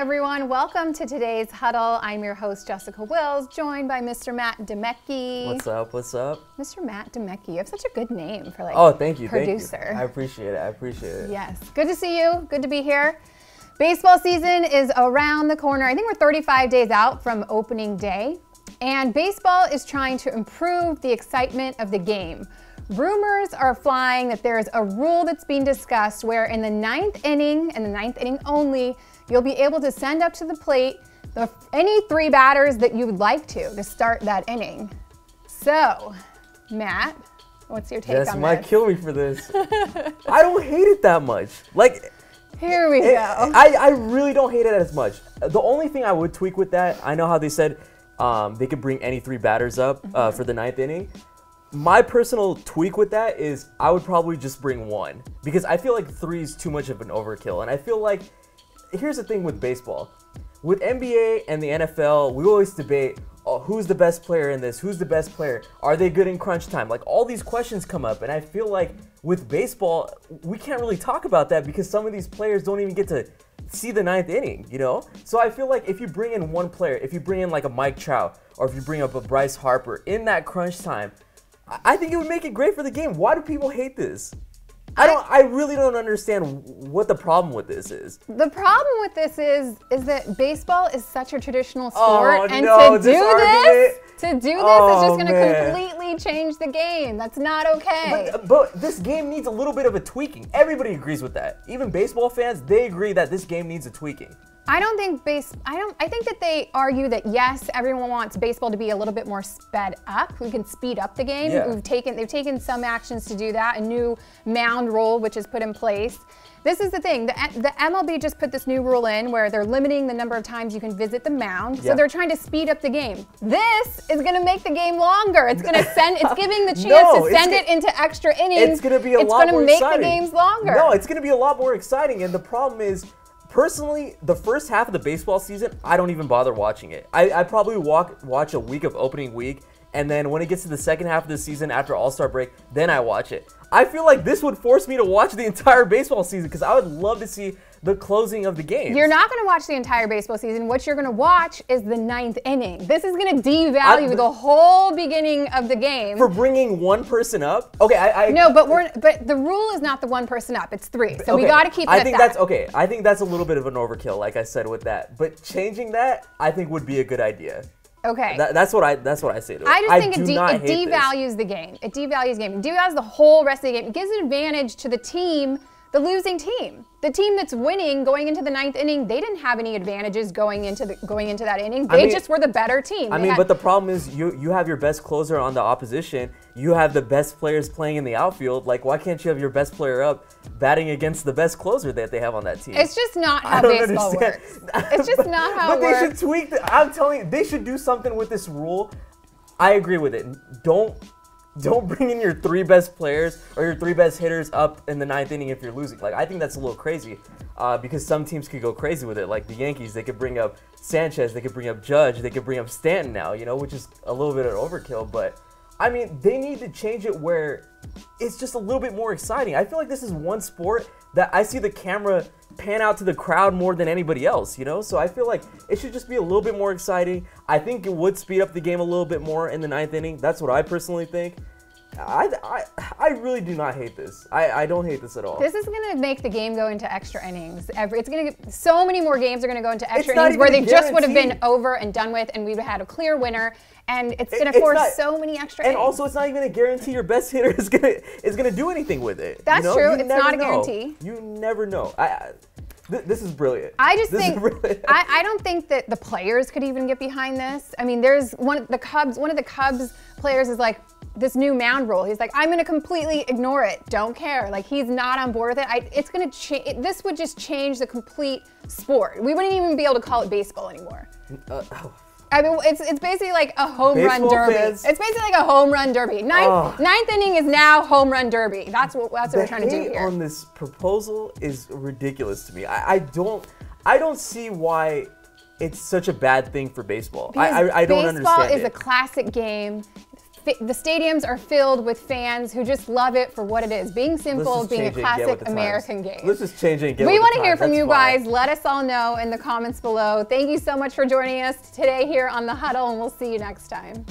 everyone. Welcome to today's Huddle. I'm your host, Jessica Wills, joined by Mr. Matt Demecki. What's up? What's up? Mr. Matt Demecki, you have such a good name for thank you, producer. Thank you. I appreciate it. I appreciate it. Yes. Good to see you. Good to be here. Baseball season is around the corner. I think we're 35 days out from opening day. And baseball is trying to improve the excitement of the game. Rumors are flying that there is a rule that's being discussed where in the ninth inning, and the ninth inning only, you'll be able to send up to the plate any three batters that you would like to start that inning. So, Matt, what's your take on this? You might kill me for this. I don't hate it that much. Like, here we go. I really don't hate it as much. The only thing I would tweak with that, I know how they said they could bring any three batters up for the ninth inning. My personal tweak with that is I would probably just bring one because I feel like three is too much of an overkill. And I feel like, here's the thing with baseball. With NBA and the NFL, we always debate, who's the best player in this? Who's the best player? Are they good in crunch time? Like, all these questions come up. And I feel like with baseball, we can't really talk about that because some of these players don't even get to see the ninth inning, you know? So I feel like if you bring in one player, if you bring in like a Mike Trout, or if you bring up a Bryce Harper in that crunch time, I think it would make it great for the game. Why do people hate this? I really don't understand what the problem with this is. The problem with this is that baseball is such a traditional sport, and to do this is just going to completely change the game. That's not okay. But this game needs a little bit of a tweaking. Everybody agrees with that. Even baseball fans, they agree that this game needs a tweaking. I think that they argue that yes, everyone wants baseball to be a little bit more sped up. We can speed up the game. Yeah. They've taken some actions to do that. A new mound rule, which is put in place. This is the thing. The MLB just put this new rule in where they're limiting the number of times you can visit the mound. Yeah. So they're trying to speed up the game. This is going to make the game longer. It's going to it's giving the chance to send it into extra innings. It's going to be a lot more exciting. It's going to make the games longer. No, it's going to be a lot more exciting. And the problem is, personally, the first half of the baseball season, I don't even bother watching it. I probably watch a week of opening week, and then when it gets to the second half of the season after All-Star break, then I watch it. I feel like this would force me to watch the entire baseball season because I would love to see the closing of the game. You're not going to watch the entire baseball season. What you're going to watch is the ninth inning. This is going to devalue the whole beginning of the game. For bringing one person up? Okay, No, but the rule is not the one person up. It's three. So we got to keep it at that. I think that's a little bit of an overkill, like I said with that. But changing that, I think would be a good idea. Okay. That's what I say to it. I just think it devalues the game. It devalues the game. It devalues the whole rest of the game. It gives an advantage to the team, the losing team. The team that's winning going into the ninth inning, they didn't have any advantages going into that inning. They just were the better team. But the problem is you have your best closer on the opposition. You have the best players playing in the outfield. Like, why can't you have your best player up batting against the best closer that they have on that team? It's just not how baseball works. It's just not how it works. But they should tweak I'm telling you, they should do something with this rule. I agree with it. Don't bring in your three best players or your three best hitters up in the ninth inning if you're losing. Like, I think that's a little crazy because some teams could go crazy with it. Like the Yankees, they could bring up Sanchez, they could bring up Judge, they could bring up Stanton now, which is a little bit of overkill. But, I mean, they need to change it where it's just a little bit more exciting. I feel like this is one sport that I see the camera pan out to the crowd more than anybody else, So I feel like it should just be a little bit more exciting. I think it would speed up the game a little bit more in the ninth inning. That's what I personally think. I really do not hate this. I don't hate this at all. This is going to make the game go into extra innings. It's going to so many more games are going to go into extra innings where they just would have been over and done with, and we would have had a clear winner. And it's going to force so many extra innings. And also, it's not even a guarantee your best hitter is gonna do anything with it. That's true. It's not a guarantee. You never know. This is brilliant. I don't think that the players could even get behind this. I mean, there's one of the Cubs players is like, this new mound rule. He's like, I'm going to completely ignore it. Don't care. Like, he's not on board with it. This would just change the complete sport. We wouldn't even be able to call it baseball anymore. I mean, it's basically like a home run derby. It's basically like a home run derby. Ninth inning is now home run derby. That's what we're trying to do here. The hate on this proposal is ridiculous to me. I don't see why it's such a bad thing for baseball. I don't understand. Baseball is a classic game. the stadiums are filled with fans who just love it for what it is, being simple, being a classic American game. Let's just change it and get We with want the to hear times. from That's you fine. guys. Let us all know in the comments below. Thank you so much for joining us today here on The Huddle, and we'll see you next time.